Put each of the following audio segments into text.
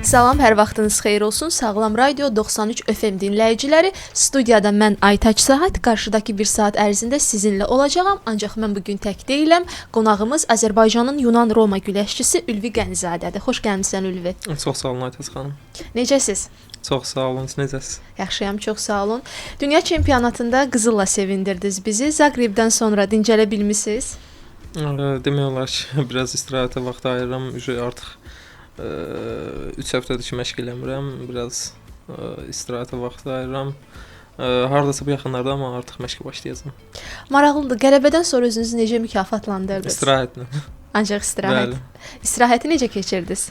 Salam, hər vaxtınız xeyir olsun. Sağlam Radio 93 FM dinləyiciləri, studiyada mən Aytaç Sahat, qarşıdakı bir saat ərzində sizinlə olacağam. Ancaq mən bugün tək deyiləm. Qonağımız Azərbaycanın Yunan-Roma güləşçisi Ülvi Qənizadədir. Xoş gəlmisən Ülvi. Çox sağ olun Aytaç xanım. Necəsiz? Çox sağ olun, siz necəsiz? Yaxşıyam, çox sağ olun. Dünya çempionatında qızılla sevindirdiniz bizi. Zaqrebdən sonra dincələ bilmisiniz? Demək olar ki, biraz istirahətə vaxt ayırıram. Artıq 3 həftədir ki, məşq eləmirəm. Biraz istirahətə vaxt ayırıram. Hardasa bu yaxınlarda, amma artıq məşqə başlayacağam. Maraqlıdır. Qələbədən sonra özünüzü necə mükafatlandırdınız? İstirahətlə. Ancaq istirahət. Bəli. İstirahəti necə keçirdiniz?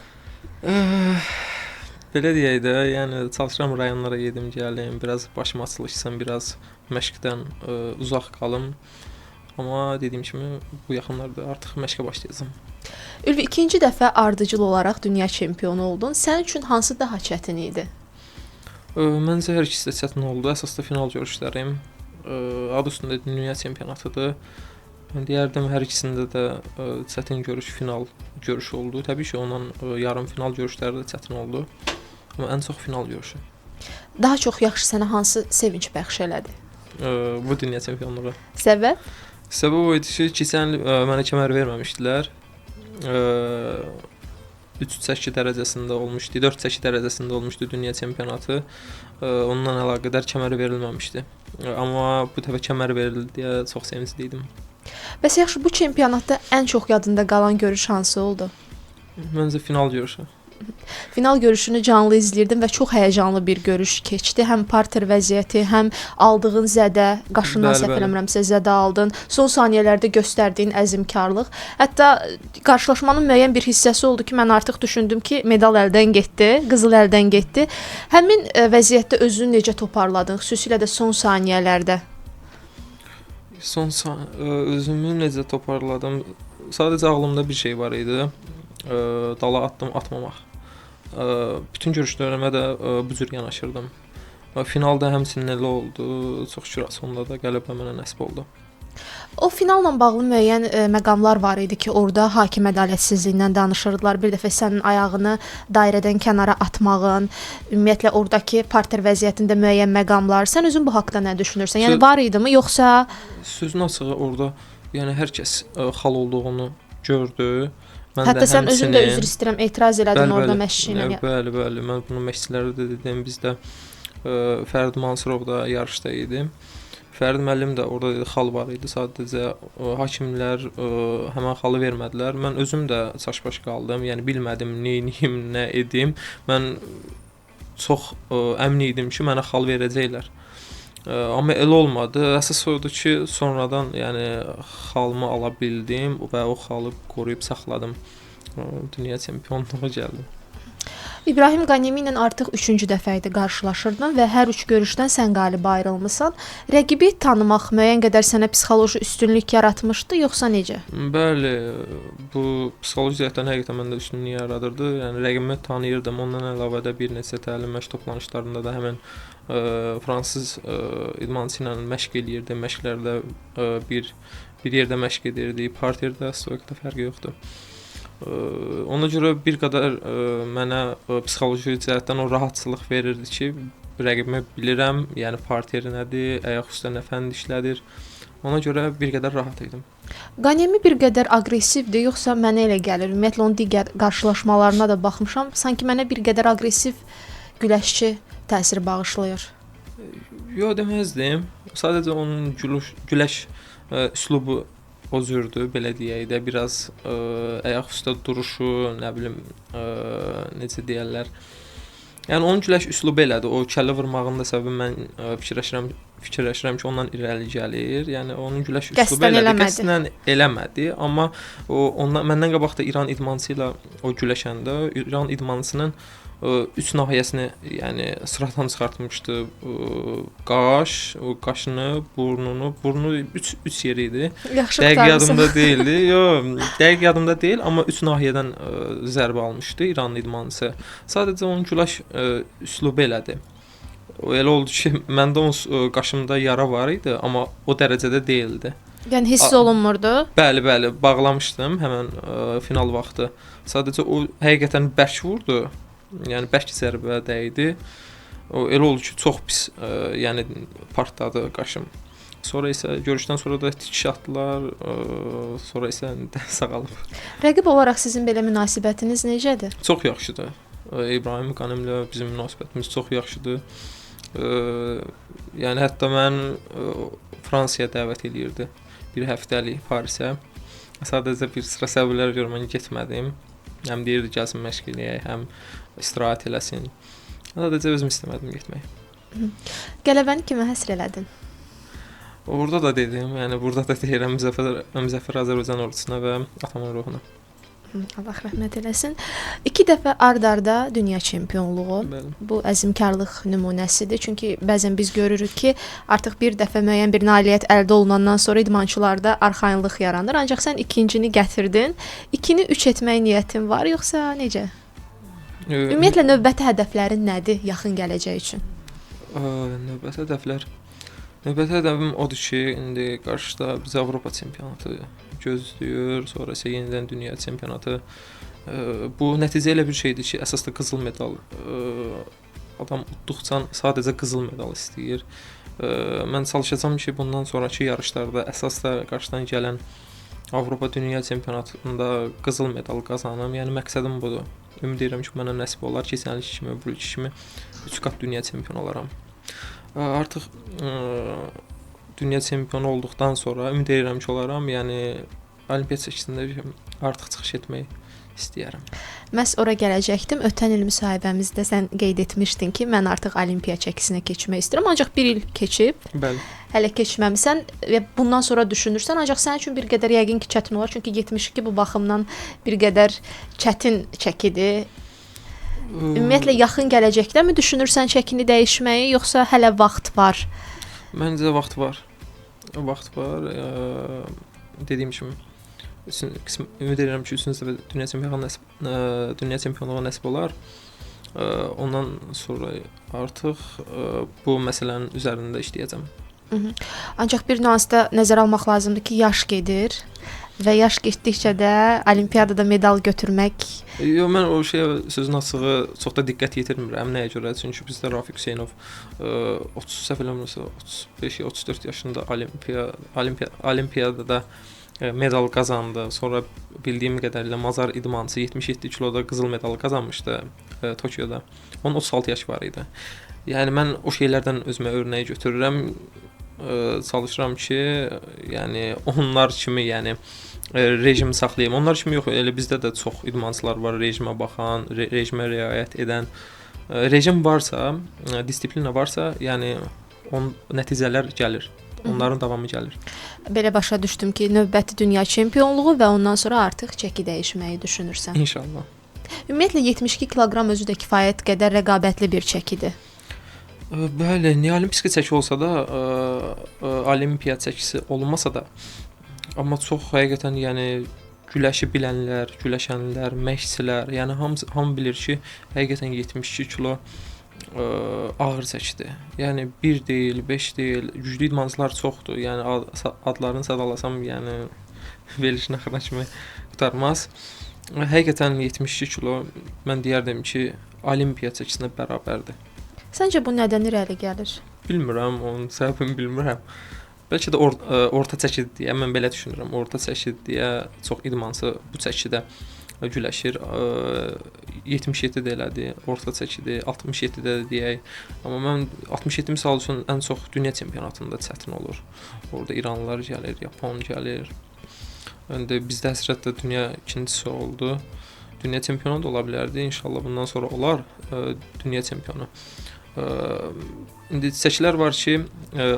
Belə deyək də, yəni çalışıram rayonlara gedim, gəlim, biraz başım açılışsın, biraz məşqdən uzaq qalım. Amma dediyim kimi bu yaxınlarda artıq məşqə başlayacağam. Ülvi, ikinci dəfə ardıcıl olaraq dünya çempionu oldun. Sənin üçün hansı daha çətin idi? Məncə hər ikisi də çətin oldu. Əsasda final görüşlərim. Adı üstündə dünya çempionatıdır. Mən deyərdim hər ikisində də çətin görüş final görüşü oldu. Təbii ki, ondan yarım final görüşləri də çətin oldu. Amma ən çox final görüşü. Daha çox yaxşı sənə hansı sevinç bəxş elədi? Bu dünya çempionluğu. Səbəb? Səbəb o idi ki, keçən il mənə kəmər verməmişdilər. 3 çəki dərəcəsində olmuşdu, 4 çəki dərəcəsində olmuşdu dünya çempionatı. Ondan əlaqədar kəmər verilməmişdi. Amma bu dəfə kəmər verildi deyə çox sevincli idim. Bəs yaxşı, bu çempionatda ən çox yadında qalan görüş hansı oldu? Məncə final görüşü. Final görüşünü canlı izləyirdim və çox həyəcanlı bir görüş keçdi. Həm parter vəziyyəti, həm aldığın zədə, qaşından səhv eləmirəmsə zədə aldın. Son saniyələrdə göstərdiyin əzmkarlıq. Hətta qarşılaşmanın müəyyən bir hissəsi oldu ki, mən artıq düşündüm ki, medal əldən getdi, qızıl əldən getdi. Həmin vəziyyətdə özünü necə toparladın, xüsusilə də son saniyələrdə? Özümü necə toparladım? Sadəcə ağlımda bir şey var idi. Dala atdım, atmamaq. Bütün görüşlərimə də bu cür yanaşırdım. Finalda həmçinin elə oldu. Çox şükür sonda da qələbə mənə nəsib oldu. O finalla bağlı müəyyən məqamlar var idi ki, orada hakim ədalətsizliyindən danışırdılar. Bir dəfə sənin ayağını dairədən kənara atmağın, ümumiyyətlə oradakı parter vəziyyətində müəyyən məqamlar. Sən özün bu haqqda nə düşünürsən? Yəni var idimi, yoxsa? Sözün açığı orada, yəni hər kəs xal olduğunu gördü. Hətta sən özün də üzr istəyirəm, etiraz elədin orada məşqçi ilə. Bəli. Mən bunu məşqçilərə də dedim. Bizdə Fərid Mansurov da yarışda idi. Fərid müəllim də orada dedi, xal var idi. Sadəcə hakimlər həmin xalı vermədilər. Mən özüm də çaşbaş qaldım. Yəni bilmədim nə edeyim, nə edim. Mən çox əmin idim ki, mənə xal verəcəklər. Amma elə olmadı. Əsas odur ki, sonradan yəni xalımı ala bildim və o xalı qoruyub saxladım. Dünya çempionluğuna gəldim. İbrahim Qanemi ilə artıq 3-cü dəfə idi qarşılaşırdın və hər 3 görüşdən sən qalib ayrılmısan. Rəqibi tanımaq müəyyən qədər sənə psixoloji üstünlük yaratmışdı, yoxsa necə? Bəli, bu psixoloji cəhətdən həqiqətən məndə üstünlük yaradırdı. Yəni rəqibimi tanıyırdım. Ondan əlavə də bir neçə təlim məşq toplanışlarında da həmin fransız idmançı ilə məşq eləyirdim. Məşqlərdə bir yerdə məşq edirdik. Parterdə, stoikdə fərqi yoxdur. Ona görə bir qədər mənə psixoloji cəhətdən o rahatçılıq verirdi ki, rəqibimi bilirəm, yəni parteri nədir, ayaq üstə nə fənd işlədir. Ona görə bir qədər rahat idim. Qanemi bir qədər aqressivdir, yoxsa mənə elə gəlir? Ümumiyyətlə onun digər qarşılaşmalarına da baxmışam. Sanki mənə bir qədər aqressiv güləşçi təsir bağışlayır. Yox, deməzdim. Sadəcə onun güləş üslubu o cürdür, belə deyək də, biraz ayaq üstə duruşu, nə bilim, necə deyərlər. Yəni onun güləş üslubu belədir. O kəllə vurmağının da səbəbi mən fikirləşirəm ki, ondan irəli gəlir. Yəni onun güləş üslubu belədir. Qəsdən eləmədi, amma məndən qabaq da İran idmançısı ilə o güləşəndə İran idmançısının 3 nahiyəsini, yəni sıradan çıxartmışdı. Qaşını, burnu 3 yeri idi. Dəqiq yadımda deyildi. Yox, dəqiq yadımda deyil, amma 3 nahiyədən zərbə almışdı İran idmançısı. Sadəcə onun güləş üslubu elədi. Elə oldu ki, məndə onun qaşımda yara var idi, amma o dərəcədə deyildi. Yəni hiss olunmurdu? Bəli, bağlamışdım həmən final vaxtı. Sadəcə o həqiqətən bərk vurdu. Yəni bərk zərbə dəydi. O elə oldu ki, çox pis, yəni partladı qaşım. Sonra isə görüşdən sonra da tikiş atdılar, sonra isə sağalıb. Rəqib olaraq sizin belə münasibətiniz necədir? Çox yaxşıdır. İbrahim Qanimlə bizim münasibətimiz çox yaxşıdır. Yəni hətta mən Fransaya dəvət eləyirdi bir həftəlik Parisə. Sadəcə bir sıra səbəblər görə mən getmədim. Həm deyirdi gəlsin məşq eləyək, həm istirahət eləsin. Sadəcə özüm istəmədim getməyi. Qələbəni kimə həsr elədin? Orada da dedim, yəni burada da deyirəm Müzəffər Azərbaycan ordusuna və atamın ruhuna. Allah rəhmət eləsin. 2 dəfə ard-arda dünya çempionluğu. Bəli. Bu əzmkarlıq nümunəsidir. Çünki bəzən biz görürük ki, artıq bir dəfə müəyyən bir nailiyyət əldə olunandan sonra idmançılarda arxayınlıq yaranır. Ancaq sən ikincini gətirdin. 2-ni 3 etmək niyyətin var, yoxsa necə? Ümumiyyətlə növbəti hədəflərin nədir yaxın gələcək üçün? Növbəti hədəfim odur ki, indi qarşıda bizə Avropa çempionatı gözləyir, sonra isə yenidən dünya çempionatı. Bu nəticə elə bir şeydir ki, əsasda qızıl medal. Adam utduqca sadəcə qızıl medal istəyir. Mən çalışacağam ki, bundan sonraki yarışlarda əsasda qarşıdan gələn Avropa dünya çempionatında qızıl medal qazanım. Yəni məqsədim budur. Ümid edirəm ki, mənə nəsib olar. Keçənlik kimi, bu il kimi 3 qat dünya çempionu olaram. Artıq dünya çempionu olduqdan sonra ümid edirəm ki, olaram. Yəni olimpiya çəkisində artıq çıxış etmək istəyirəm. Məhz ora gələcəkdim. Ötən il müsahibəmizdə sən qeyd etmişdin ki, mən artıq olimpiya çəkisinə keçmək istəyirəm. Ancaq 1 il keçib. Bəli. Hələ keçməmisən və bundan sonra düşünürsən. Ancaq sənin üçün bir qədər yəqin ki, çətin olar. Çünki 72 bu baxımdan bir qədər çətin çəkidir. Ümumiyyətlə yaxın gələcəkdəmi düşünürsən çəkini dəyişməyi, yoxsa hələ vaxt var? Məncə vaxt var. Vaxt var. Dediyim kimi ümid edirəm ki, üçüncü dünya çempionluğu nəsib olar. Ondan sonra artıq bu məsələnin üzərində işləyəcəm. Ancaq bir nüansda nəzərə almaq lazımdır ki, yaş gedir və yaş getdikcə də olimpiyadada medal götürmək. Yox, mən o şeyə sözün açığı çox da diqqət yetirmirəm. Nəyə görə? Çünki bizdə Rafiq Hüseynov 35-34 yaşında olimpiyadada medal qazandı. Sonra bildiyim qədərilə Mazar idmançısı 77 kiloda qızıl medal qazanmışdı Tokyoda. Onun 36 yaş var idi. Yəni mən o şeylərdən özümə örnək götürürəm. Çalışıram ki, yəni onlar kimi, yəni rejim saxlayım. Onlar kimi yox, elə bizdə də çox idmançılar var, rejimə baxan, rejimə riayət edən. Rejim varsa, disiplina varsa, yəni nəticələr gəlir. Onların davamı gəlir. Belə başa düşdüm ki, növbəti dünya çempionluğu və ondan sonra artıq çəki dəyişməyi düşünürsən. İnşallah. Ümumiyyətlə 72 kiloqram özü də kifayət qədər rəqabətli bir çəkidir. Bəli, neolimpik çəki olsa da, olimpiya çəkisi olmasa da, amma çox həqiqətən, yəni güləşi bilənlər, güləşənlər, məşqçilər, yəni hamı bilir ki, həqiqətən 72 kilo ağır çəkidir. Yəni 1 deyil, 5 deyil, güclü idmançılar çoxdur. Yəni adlarını sadalasam, yəni verilişin axırına kimi qurtarmaz. Həqiqətən 72 kilo mən deyərdim ki, olimpiya çəkisinə bərabərdir. Səncə bu nədən irəli gəlir? Bilmirəm, onun səbəbini bilmirəm. Bəlkə də orta çəkidir deyə mən belə düşünürəm. Orta çəkidir deyə çox idmançı bu çəkidə güləşir. 77 də elədi, orta çəkidir, 67 də deyək. Amma mən 67 misal üçün ən çox dünya çempionatında çətin olur. Orada İranlılar gəlir, Yapon gəlir. İndi bizdə həsrət də dünya ikincisi oldu. Dünya çempionu da ola bilərdi. İnşallah bundan sonra olar dünya çempionu. İndi çəkilər var ki,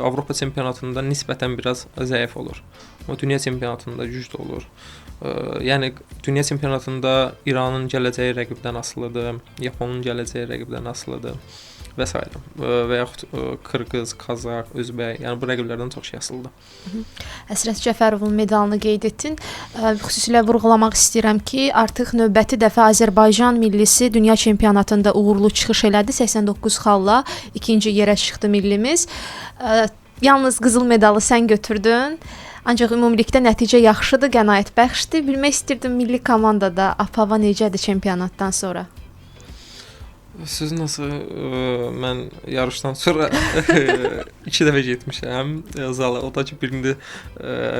Avropa çempionatında nisbətən biraz zəif olur. Amma dünya çempionatında güclü olur. Yəni dünya çempionatında İranın gələcəyi rəqibdən asılıdır, Yaponun gələcəyi rəqibdən asılıdır və s. Və yaxud Qırğız, Kazaq, Özbək, yəni bu rəqiblərdən çox şey asılıdır. Əsrət Cəfərovun medalını qeyd etdin. Xüsusilə vurğulamaq istəyirəm ki, artıq növbəti dəfə Azərbaycan millisi dünya çempionatında uğurlu çıxış elədi. 89 xalla ikinci yerə çıxdı millimiz. Yalnız qızıl medalı sən götürdün. Ancaq ümumilikdə nəticə yaxşıdır, qənaətbəxşdir. Bilmək istirdim milli komandada APAVA necədir çempionatdan sonra? Söz nasıl, mən yarışdan sonra 2 dəfə getmişəm zala. O da ki, birində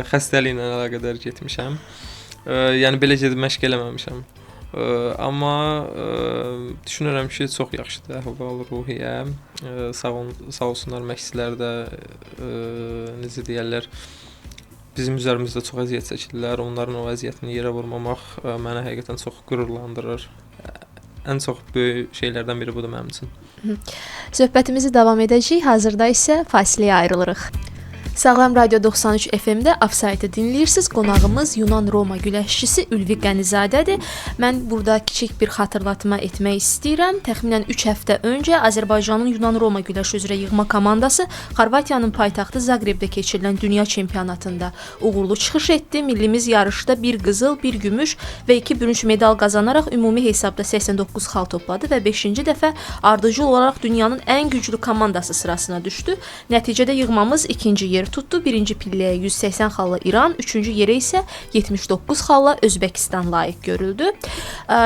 xəstəliklə əlaqədar getmişəm. Yəni belə gedib məşq eləməmişəm. Amma düşünürəm ki, çox yaxşıdır əhval-ruhiyyə. Sağ olsunlar məşqçilər də necə deyirlər, bizim üzərimizdə çox əziyyət çəkirlər. Onların o əziyyətini yerə vurmamaq məni həqiqətən çox qürurlandırır. Ən çox böyük şeylərdən biri budur mənim üçün. Söhbətimizi davam edəcəyik. Hazırda isə fasiləyə ayrılırıq. Sağlam Radio 93 FM-də Offside-ı dinləyirsiniz. Qonağımız Yunan-Roma güləşçisi Ülvi Qənizadədir. Mən burada kiçik bir xatırlatma etmək istəyirəm. Təxminən 3 həftə öncə Azərbaycanın Yunan-Roma güləşi üzrə yığma komandası Xorvatiyanın paytaxtı Zaqrebdə keçirilən dünya çempionatında uğurlu çıxış etdi. Millimiz yarışda 1 qızıl, 1 gümüş və 2 bürünc medal qazanaraq ümumi hesabda 89 xal topladı və 5-ci dəfə ardıcıl olaraq dünyanın ən güclü komandası sırasına düşdü. Nəticədə yığmamız 2-ci yer tutdu. 1-ci pilləyə 180 xalla İran, 3-cü yerə isə 79 xalla Özbəkistan layiq görüldü.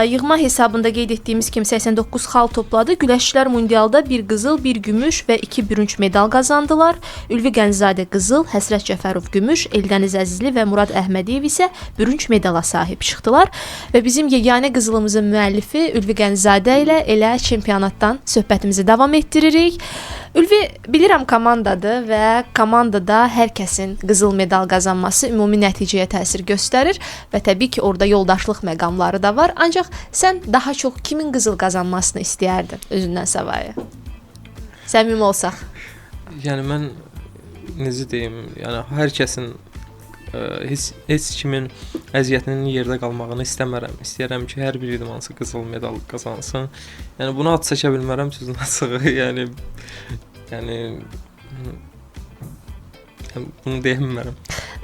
Yığma hesabında qeyd etdiyimiz kimi 89 xal topladı. Güləşçilər mundialda 1 qızıl, 1 gümüş və 2 bürünc medal qazandılar. Ülvi Qənizadə qızıl, Həsrət Cəfərov gümüş, Eldəniz Əzizli və Murad Əhmədiyev isə bürünc medala sahib çıxdılar və bizim yeganə qızılımızın müəllifi Ülvi Qənizadə ilə elə çempionatdan söhbətimizi davam etdiririk. Ülvi, bilirəm komandadır və komandada hər kəsin qızıl medal qazanması ümumi nəticəyə təsir göstərir və təbii ki, orada yoldaşlıq məqamları da var. Ancaq sən daha çox kimin qızıl qazanmasını istəyərdin özündən savayı? Səmimi olsaq. Yəni mən necə deyim, yəni hər kəsin heç kimin əziyyətinin yerdə qalmağını istəmərəm. İstəyirəm ki, hər bir idmançı qızıl medal qazansın. Yəni buna ad çəkə bilmərəm sözün açığı. Yəni bunu deyə bilmərəm.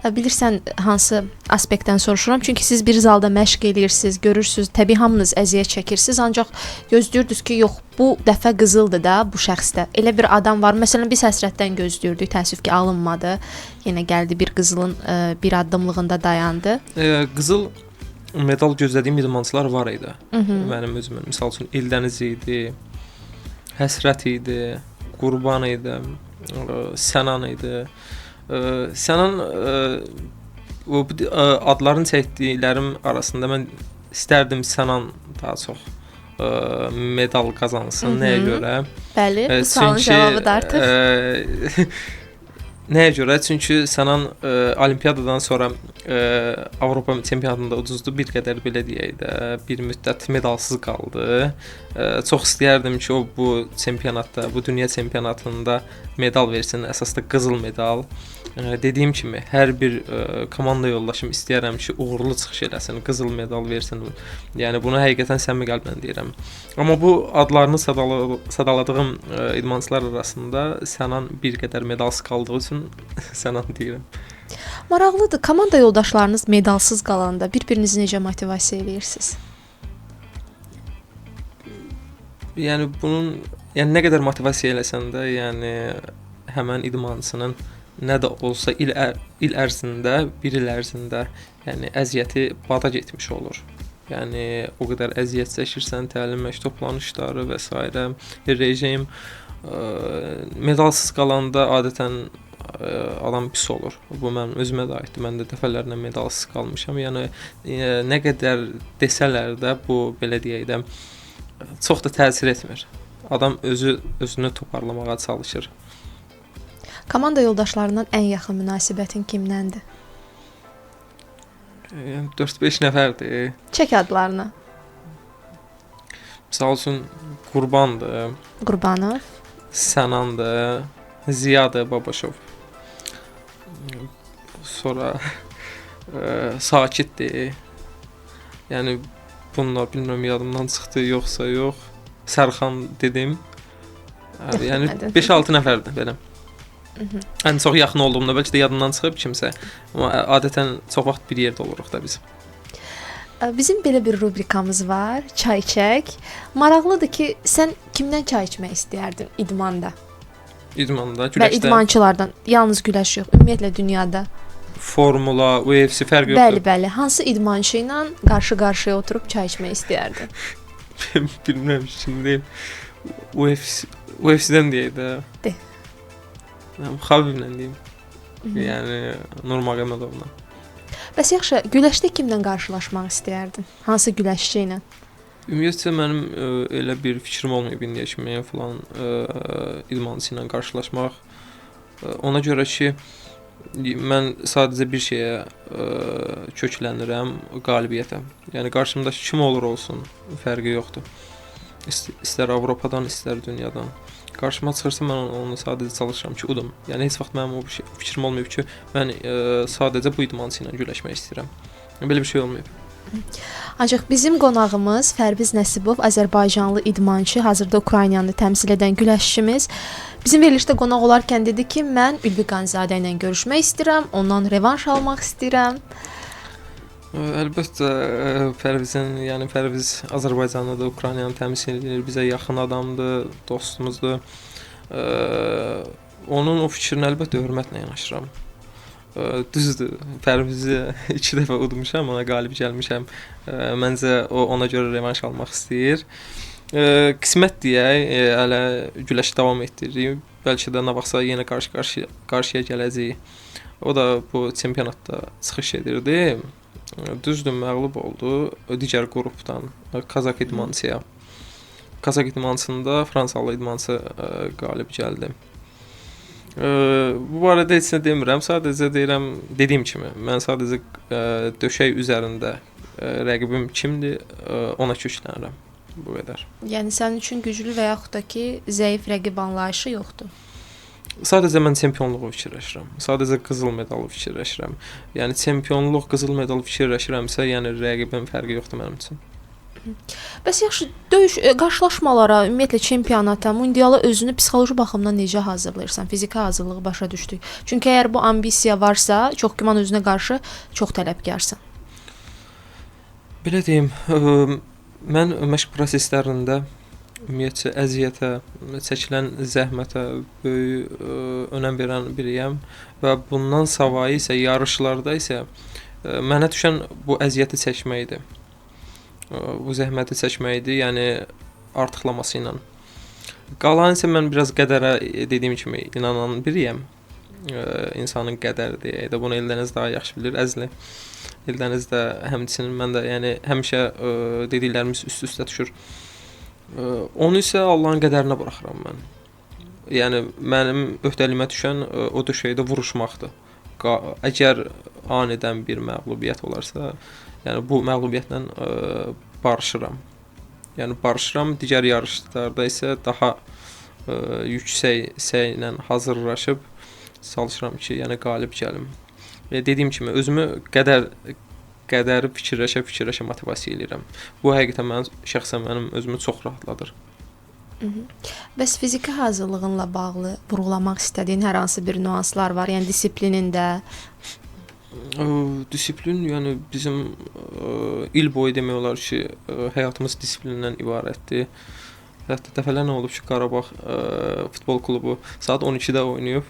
Bilirsən hansı aspektdən soruşuram? Çünki siz bir zalda məşq eləyirsiniz, görürsüz, təbii hamınız əziyyət çəkirsiniz, ancaq gözləyirdiniz ki, yox, bu dəfə qızıldır da bu şəxsdə. Elə bir adam var. Məsələn, biz Həsrətdən gözləyirdik, təəssüf ki, alınmadı. Yenə gəldi bir qızılın bir addımlığında dayandı. Qızıl medal gözlədiyim idmançılar var idi. Mənim özümün. Məsəl üçün Eldəniz idi, Həsrət idi, Qurban idi, Sənan idi. Sənan adların çəkdiklərim arasında mən istərdim Sənan daha çox medal qazansın. Nəyə görə? Bəli, bu sualın cavabı da artıq. Nəyə görə? Çünki Sənan olimpiyadadan sonra Avropa çempionatında uduzdu. Bir qədər belə deyək də, bir müddət medalsız qaldı. Çox istəyərdim ki, o bu çempionatda, bu dünya çempionatında medal versin, əsasda qızıl medal. Dediyim kimi, hər bir komanda yoldaşım istəyərəm ki, uğurlu çıxış eləsin, qızıl medal versin. Yəni bunu həqiqətən səmimi qəlblə deyirəm. Amma bu adlarını sadaladığım idmançılar arasında Sənan bir qədər medalsız qaldığı üçün Sənan deyirəm. Maraqlıdır. Komanda yoldaşlarınız medalsız qalanda bir-birinizi necə motivasiya eləyirsiniz? Yəni bunun, nə qədər motivasiya eləsən də, yəni həmən idmançının nə də olsa il ərzində, bir il ərzində, yəni əziyyəti bada getmiş olur. Yəni o qədər əziyyət çəkirsən, təlim, məşq toplanışları və s. rejim medalsız qalanda adətən adam pis olur. Bu mənim özümə də aiddir. Mən də dəfələrlə medalsız qalmışam. Yəni nə qədər desələr də bu belə deyək də çox da təsir etmir. Adam özünü toparlamağa çalışır. Komanda yoldaşlarından ən yaxın münasibətin kimləndir? 4-5 nəfərdir. Çək adlarını. Məsəl üçün Qurbandır. Qurbanov. Sənandır. Ziyadır Babaşov. Sonra Sakitdir. Yəni bunlar bilmirəm yadımdan çıxdı yoxsa yox. Sərxan dedim. Yəni 5-6 nəfərdir belə. Ən çox yaxın olduğumda bəlkə də yadımdan çıxıb kimsə. Amma adətən çox vaxt bir yerdə oluruq da biz. Bizim belə bir rubrikamız var, çay çək. Maraqlıdır ki, sən kimdən çay içmək istəyərdin idmanda? İdmanda, güləşdə. Və idmançılardan, yalnız güləş yox, ümumiyyətlə dünyada. Formula, UFC fərq yoxdur. Bəli. Hansı idmançı ilə qarşı-qarşıya oturub çay içmək istəyərdin? bilmirəm şimdi UFC-dən deyək də. De. Xabiblə deyim. Yəni Nurmagomedovla. Bəs yaxşı, güləşdə kimlə qarşılaşmaq istəyərdin? Hansı güləşçi ilə? Ümumiyyətlə mənim elə bir fikrim olmayıb indiyə kimi falan idmançı ilə qarşılaşmaq. Ona görə ki, mən sadəcə bir şeyə köklənirəm, qalibiyyətə. Yəni qarşımdakı kim olur olsun, fərqi yoxdur. İstər Avropadan, istər dünyadan. Qarşıma çıxırsa mən onu sadəcə çalışıram ki, udum. Yəni heç vaxt mənim o fikrim olmayıb ki, mən sadəcə bu idmançı ilə güləşmək istəyirəm. Belə bir şey olmayıb. Ancaq bizim qonağımız Fərviz Nəsibov, Azərbaycanlı idmançı, hazırda Ukraynanı təmsil edən güləşçimiz. Bizim verilişdə qonaq olarkən dedi ki, mən Ülvi Qanizadə ilə görüşmək istəyirəm, ondan revanş almaq istəyirəm. Əlbəttə Fərvizin, yəni Fərviz Azərbaycanlıdır, Ukraynanı təmsil edir, bizə yaxın adamdır, dostumuzdur. Onun o fikrinə əlbəttə hörmətlə yanaşıram. Düzdür, Fərvizi 2 dəfə udmuşam, ona qalib gəlmişəm. Məncə o ona görə revanş almaq istəyir. Qismət deyək, hələ güləşi davam etdiririk. Bəlkə də nə vaxtsa yenə qarşıya gələcəyik. O da bu çempionatda çıxış edirdi. Düzdür, məğlub oldu digər qrupdan, Kazak idmançıya. Kazak idmançısında Fransalı idmançı qalib gəldi. Bu barədə heç nə demirəm, sadəcə deyirəm, dediyim kimi, mən sadəcə döşək üzərində rəqibim kimdir, ona köklənirəm. Bu qədər. Yəni sənin üçün güclü və yaxud da ki, zəif rəqib anlayışı yoxdur. Sadəcə mən çempionluğu fikirləşirəm. Sadəcə qızıl medalı fikirləşirəm. Yəni çempionluq, qızıl medal fikirləşirəmsə, yəni rəqibin fərqi yoxdur mənim üçün. Bəs yaxşı, döyüş qarşılaşmalara, ümumiyyətlə çempionata, mundiala özünü psixoloji baxımdan necə hazırlayırsan? Fiziki hazırlığı başa düşdük. Çünki əgər bu ambisiya varsa, çox güman özünə qarşı çox tələbkarsan. Belə deyim, mən məşq proseslərində ümumiyyətcə əziyyətə, çəkilən zəhmətə böyük önəm verən biriyəm və bundan savayı isə yarışlarda isə mənə düşən bu əziyyəti çəkməkdir. Bu zəhməti çəkməkdir, yəni artıqlaması ilə. Qalan isə mən biraz qədərə dediyim kimi inanan biriyəm. İnsanın qədərdir. Bunu Eldəniz daha yaxşı bilir, Əzli. Eldəniz də həmçinin mən də yəni həmişə dediklərimiz üst-üstə düşür. Onu isə Allahın qədərinə buraxıram mən. Yəni mənim öhdəliyimə düşən o döşəkdə vuruşmaqdır. Əgər anidən bir məğlubiyyət olarsa, yəni bu məğlubiyyətlə barışıram. Yəni barışıram, digər yarışlarda isə daha yüksək səylə hazırlaşıb çalışıram ki, yəni qalib gəlim. Dediyim kimi özümü qədəri fikirləşə motivasiya edirəm. Bu həqiqətən mənim özümü çox rahatladır. Bəs fiziki hazırlığınla bağlı vurğulamaq istədiyin hər hansı bir nüanslar var? Yəni disiplinində? Disiplin, yəni bizim il boyu demək olar ki, həyatımız disiplindən ibarətdir. Hətta dəfələrlə olub ki, Qarabağ futbol klubu saat 12-də oynayıb,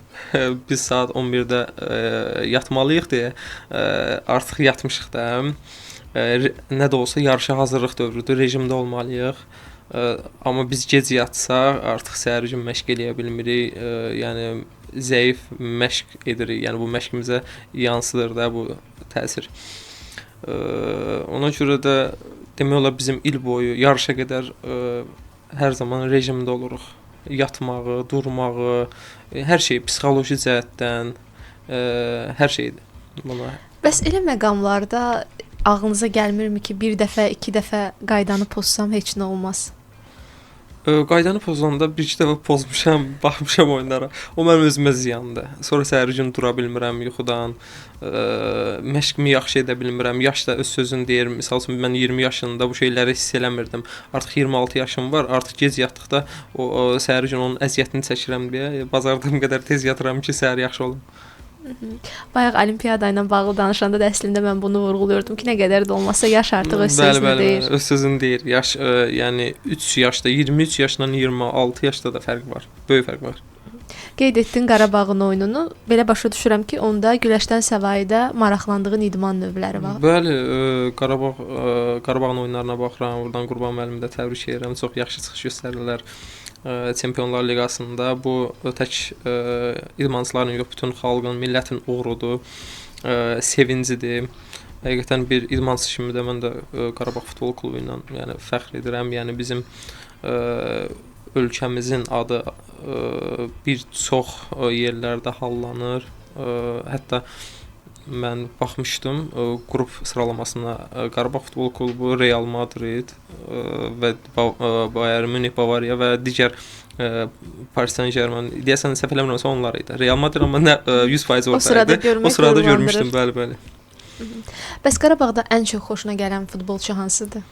biz saat 11-də yatmalıyıq deyə artıq yatmışıq da. Nə də olsa yarışa hazırlıq dövrüdür, rejimdə olmalıyıq. Amma biz gec yatsaq, artıq səhər gün məşq eləyə bilmirik. Yəni zəif məşq edirik. Yəni bu məşqimizə yansıdır da bu təsir. Ona görə də demək olar bizim il boyu yarışa qədər hər zaman rejimdə oluruq. Yatmağı, durmağı, hər şey psixoloji cəhətdən hər şeydir. Buna. Bəs elə məqamlarda ağlınıza gəlmirmi ki, bir dəfə, 2 dəfə qaydanı pozsam heç nə olmaz? Qaydanı pozanda 1-2 dəfə pozmuşam, baxmışam oyunlara. O mənim özümə ziyandır. Sonra səhər gün dura bilmirəm yuxudan. Məşqimi yaxşı edə bilmirəm. Yaş da öz sözünü deyir. Məsəl üçün mən 20 yaşında bu şeyləri hiss eləmirdim. Artıq 26 yaşım var. Artıq gec yatdıqda o səhər gün onun əziyyətini çəkirəm deyə bacardığım qədər tez yatıram ki, səhər yaxşı olum. Bayaq olimpiyada ilə bağlı danışanda da əslində mən bunu vurğuluyordum ki, nə qədər də olmasa yaş artıq öz sözünü deyir. Öz sözünü deyir. Yaş yəni 3 yaşda, 23 yaşla 26 yaşda da fərq var. Böyük fərq var. Qeyd etdin Qarabağın oyununu. Belə başa düşürəm ki, onda güləşdən səvayidə maraqlandığın idman növləri var. Bəli, Qarabağın oyunlarına baxıram. Buradan Qurban müəllimi də təbrik edirəm. Çox yaxşı çıxış göstərirlər. Çempionlar Liqasında bu tək idmançıların yox, bütün xalqın, millətin uğrudur, sevincidir. Həqiqətən bir idmançı kimi də mən də Qarabağ Futbol Klubu ilə yəni fəxr edirəm. Yəni bizim ölkəmizin adı bir çox yerlərdə hallanır. Hətta mən baxmışdım qrup sıralamasına Qarabağ Futbol Klubu, Real Madrid və Bayern Münih, Bavariya və digər Paris Saint-Germain, deyəsən səhv eləmirəmsə onlar idi. Real Madrid amma 100% orada idi. O sırada görmüşdüm, bəli. Bəs Qarabağda ən çox xoşuna gələn futbolçu hansıdır?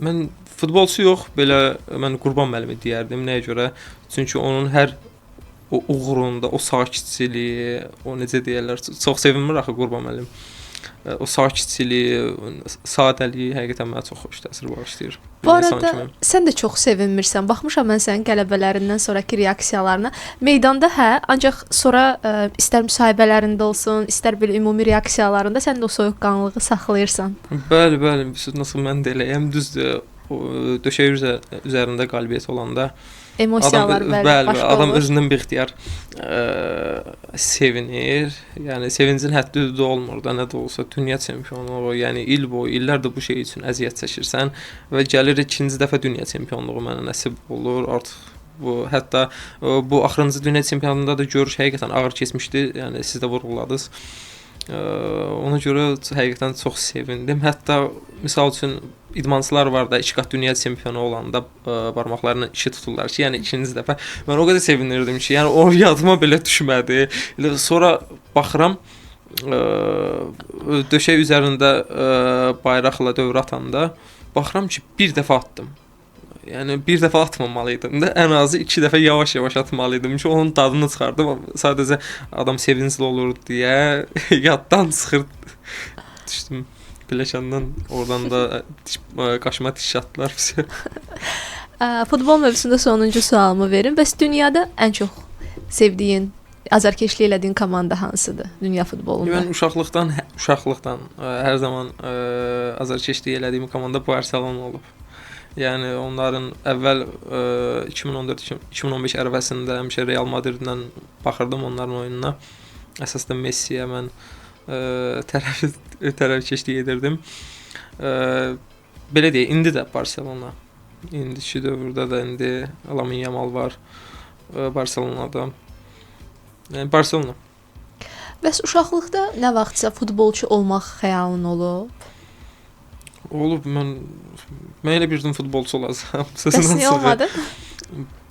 Mən futbolçu yox, belə mən Qurban müəllimi deyərdim. Nəyə görə? Çünki onun hər o uğrunda, o sakitçiliyi, o necə deyirlər, çox sevinmir axı Qurban müəllim. O sakitçiliyi, sadəliyi həqiqətən mənə çox xoş təsir bağışlayır. Bu arada sən də çox sevinmirsən. Baxmışam mən sənin qələbələrindən sonrakı reaksiyalarına. Meydanda ancaq sonra istər müsahibələrində olsun, istər belə ümumi reaksiyalarında sən də o soyuqqanlılığı saxlayırsan. Bəli, nasıl mən də eləyəm, düzdür. Döşək üzərində qalibiyyət olanda emosiyalar bəli, adam özündən bixtiyar sevinir. Yəni sevincin həddi olmur da, nə də olsa dünya çempionluğu, yəni il boyu, illərdir bu şey üçün əziyyət çəkirsən və gəlir ikinci dəfə dünya çempionluğu mənə nəsib olur. Artıq bu hətta bu axırıncı dünya çempionluğunda da görüş həqiqətən ağır keçmişdi. Yəni siz də vurğuladınız. Ona görə həqiqətən çox sevindim. Hətta misal üçün idmançılar var da 2 qat dünya çempionu olanda barmaqlarını işi tuturlar ki, yəni ikinci dəfə. Mən o qədər sevinirdim ki, yəni o yadıma belə düşmədi. Sonra baxıram döşək üzərində bayraqla dövrə atanda baxıram ki, bir dəfə atdım. Yəni bir dəfə atmamalıydım da, ən azı 2 dəfə yavaş-yavaş atmalıydım ki, onun dadını çıxardım. Sadəcə adam sevincli olur deyə yaddan çıxır. Düşdüm Biləşəndən, oradan da qaşıma tiş atdılar. Futbol mövzusunda sonuncu sualımı verin. Bəs dünyada ən çox sevdiyin, azarkeşlik elədiyin komanda hansıdır dünya futbolunda? Mən uşaqlıqdan hər zaman azarkeşlik elədiyim komanda Barselona olub. Yəni onların əvvəl 2014-2015 ərəfəsində həmişə Real Madridlə baxırdım onların oyununa. Əsasda Messiyə mən tərəfkeşlik edirdim. Belə deyək, indi də Barselona. İndiki dövrdə də indi Lamine Yamal var Barselonada. Yəni Barselona. Bəs uşaqlıqda nə vaxtsa futbolçu olmaq xəyalın olub? Olub, mən elə birdim futbolçu olacağam. Bəs niyə olmadı?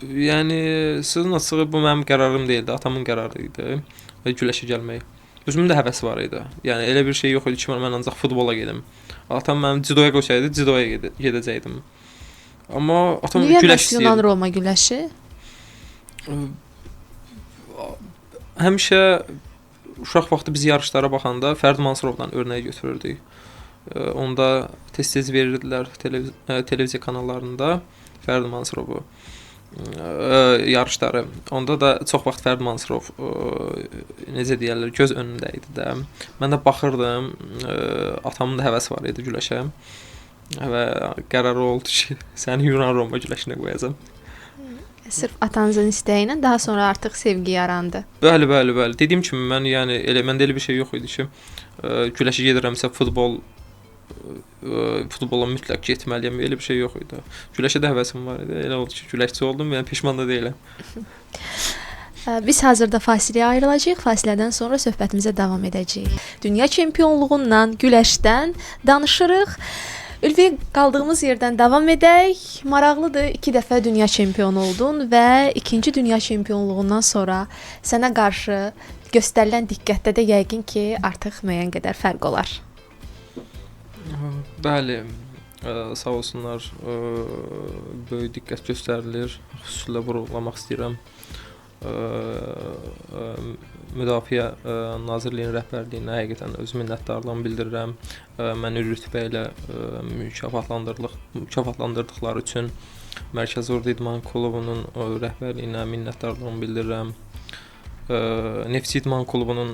Yəni sözün açığı bu mənim qərarım deyildi, atamın qərarı idi və güləşə gəlmək. Özümün də həvəsi var idi. Yəni elə bir şey yox idi ki, mən ancaq futbola gedim. Atam mənim cidoya qoysaydı, cidoya gedəcəydim. Amma atam güləş istəyirdi. Niyə bəs Yunan-Roma güləşi? Həmişə uşaq vaxtı biz yarışlara baxanda Fərd Mansurovdan örnək götürürdük. Onda tez-tez verirdilər televiziya kanallarında Fərd Mansurovu yarışları. Onda da çox vaxt Fərd Mansurov necə deyirlər, göz önündə idi də. Mən də baxırdım, atamın da həvəsi var idi güləşə və qərarı oldu ki, səni Yunan-Roma güləşinə qoyacağam. Sırf atanızın istəyi ilə daha sonra artıq sevgi yarandı. Bəli. Dediyim kimi mən yəni məndə elə bir şey yox idi ki, güləşə gedirəmsə futbola mütləq getməliyəm, elə bir şey yox idi. Güləşə də həvəsim var idi. Elə oldu ki, güləşçi oldum, yəni peşman da deyiləm. Biz hazırda fasiləyə ayrılacağıq. Fasilədən sonra söhbətimizə davam edəcəyik. Dünya çempionluğundan, güləşdən danışırıq. Ülvi, qaldığımız yerdən davam edək. Maraqlıdır, 2 dəfə dünya çempionu oldun və ikinci dünya çempionluğundan sonra sənə qarşı göstərilən diqqətdə də yəqin ki, artıq müəyyən qədər fərq olar. Bəli, sağ olsunlar, böyük diqqət göstərilir. Xüsusilə vurğulamaq istəyirəm. Müdafiə Nazirliyinin rəhbərliyinə həqiqətən öz minnətdarlığımı bildirirəm. Məni rütbə ilə mükafatlandırdıqları üçün Mərkəzi Ordu İdman Klubunun rəhbərliyinə minnətdarlığımı bildirirəm. Neftçi İdman Klubunun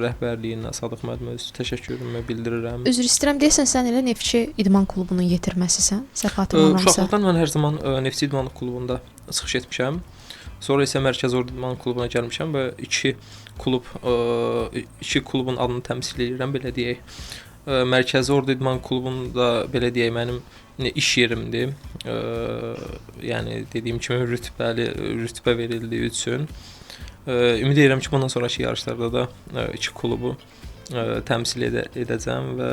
rəhbərliyinə Sadıq müəllimə öz təşəkkürümü bildirirəm. Üzr istəyirəm, deyəsən sən elə Neftçi İdman Klubunun yetirməsisən, səhv hatırlamıramsa. Uşaqlıqdan mən hər zaman Neftçi İdman Klubunda çıxış etmişəm. Sonra isə Mərkəzi Ordu İdman Klubuna gəlmişəm və iki klubun adını təmsil edirəm, belə deyək. Mərkəzi Ordu İdman Klubunda belə deyək mənim iş yerimdir. Yəni dediyim kimi rütbə verildiyi üçün ümid edirəm ki, bundan sonrakı yarışlarda da iki klubu təmsil edəcəm və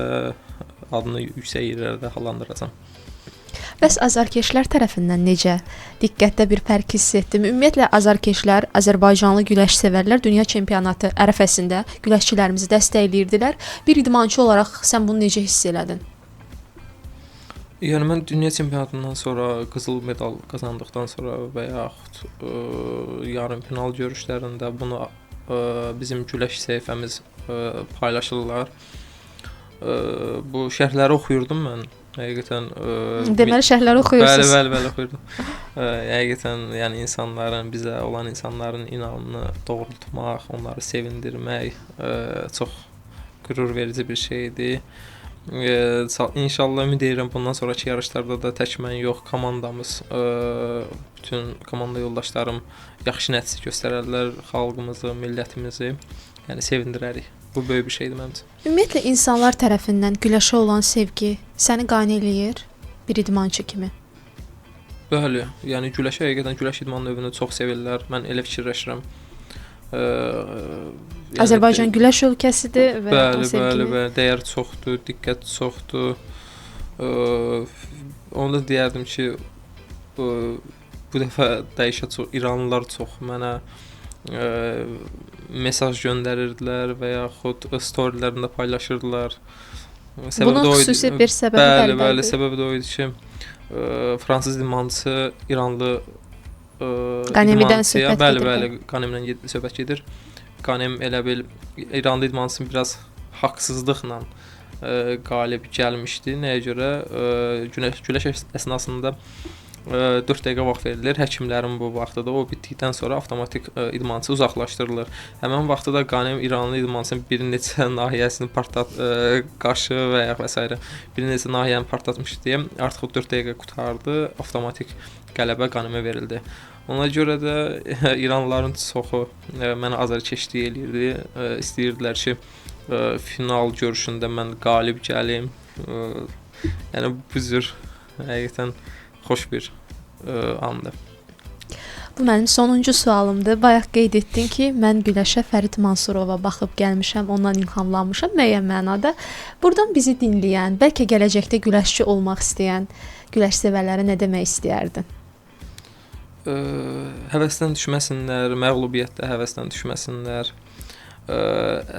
adını yüksək yerlərdə hallandıracam. Bəs azarkeşlər tərəfindən necə? Diqqətdə bir fərq hiss etdim. Ümumiyyətlə azarkeşlər, Azərbaycanlı güləş sevərlər dünya çempionatı ərəfəsində güləşçilərimizi dəstəkləyirdilər. Bir idmançı olaraq sən bunu necə hiss elədin? Yəni mən dünya çempionatından sonra qızıl medal qazandıqdan sonra və yaxud yarımfinal görüşlərində bunu bizim güləş səhifəmiz paylaşırlar. Bu şərhləri oxuyurdum mən. Həqiqətən deməli şərhləri oxuyursunuz. Bəli, oxuyurdum. Həqiqətən yəni bizə olan insanların inamını doğrultmaq, onları sevindirmək çox qürur verici bir şeydir. İnşallah ümid edirəm bundan sonrakı yarışlarda da tək mən yox, komandamız, bütün komanda yoldaşlarım yaxşı nəticə göstərərlər, xalqımızı, millətimizi, yəni sevindirərik. Bu böyük bir şeydir mənim üçün. Ümumiyyətlə insanlar tərəfindən güləşə olan sevgi səni qane eləyir bir idmançı kimi. Bəli, yəni güləş idman növünü çox sevirlər. Mən elə fikirləşirəm. Yəni, Azərbaycan güləş ölkəsidir və bəli, dəyər çoxdur, diqqət çoxdur. Onu da deyərdim ki, bu dəfə dəyişə İranlılar çox mənə mesaj göndərirdilər və yaxud storylərində paylaşırdılar. Bunun xüsusi bir səbəbi bəli, səbəbi də o idi ki, fransız idmançısı İranlı Qanemidən söhbət gedir. Bəli, Qanemdən söhbət gedir. Qanem elə bil İranlı idmançısının biraz haqsızlıqla qalib gəlmişdi. Nəyə görə? Güləş əsnasında 4 dəqiqə vaxt verilir. Həkimlərin bu vaxtda o bitdikdən sonra avtomatik idmançı uzaqlaşdırılır. Həmin vaxtda da Qanem İranlı idmançının bir neçə nahiyəsini qaşı və ya və s. bir neçə nahiyəni partlatmışdı deyə artıq o 4 dəqiqə qurtardı. Avtomatik qələbə Qanemə verildi. Ona görə də İranlıların çoxu mənə azarkeşlik eləyirdi. İstəyirdilər ki, final görüşündə mən qalib gəlim. Yəni bu cür həqiqətən xoş bir andır. Bu mənim sonuncu sualımdır. Bayaq qeyd etdin ki, mən güləşə Fərid Mansurova baxıb gəlmişəm, ondan ilhamlanmışam müəyyən mənada. Buradan bizi dinləyən, bəlkə gələcəkdə güləşçi olmaq istəyən güləş sevərlərə nə demək istəyərdin? Həvəsdən düşməsinlər, məğlubiyyətdə həvəsdən düşməsinlər.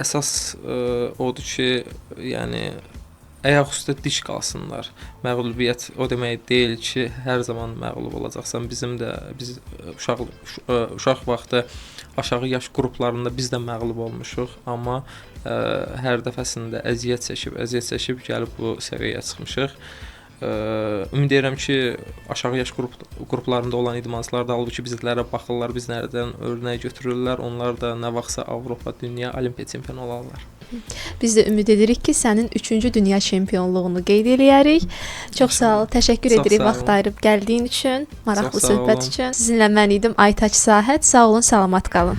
Əsas odur ki, yəni ayaq üstə dik qalsınlar. Məğlubiyyət o demək deyil ki, hər zaman məğlub olacaqsan. Biz uşaq vaxtı aşağı yaş qruplarında biz də məğlub olmuşuq, amma hər dəfəsində əziyyət çəkib gəlib bu səviyyəyə çıxmışıq. Ümid edirəm ki, aşağı yaş qruplarında olan idmançılar da halbuki bizlərə baxırlar, bizlərdən örnək götürürlər. Onlar da nə vaxtsa Avropa, dünya, Olimpiya çempionu olarlar. Biz də ümid edirik ki, sənin 3-cü dünya çempionluğunu qeyd eləyərik. Çox sağ ol, təşəkkür edirik vaxt ayırıb gəldiyin üçün, maraqlı söhbət üçün. Sizinlə mən idim Aytaç Sahət. Sağ olun, salamat qalın.